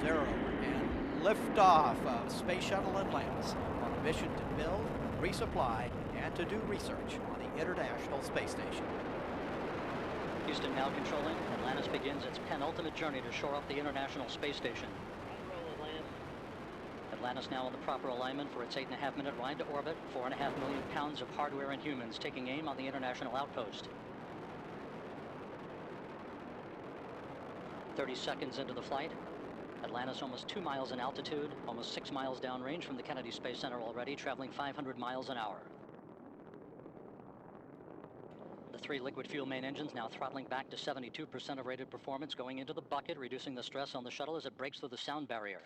0, and liftoff of Space Shuttle Atlantis on a mission to build, resupply, and to do research on the International Space Station. Houston now controlling. Atlantis begins its penultimate journey to shore up the International Space Station. Atlantis now in the proper alignment for its 8.5-minute ride to orbit. 4.5 million pounds of hardware and humans taking aim on the International Outpost. 30 seconds into the flight. Atlantis almost 2 miles in altitude, almost 6 miles downrange from the Kennedy Space Center already, traveling 500 miles an hour. The 3 liquid fuel main engines now throttling back to 72% of rated performance, going into the bucket, reducing the stress on the shuttle as it breaks through the sound barrier.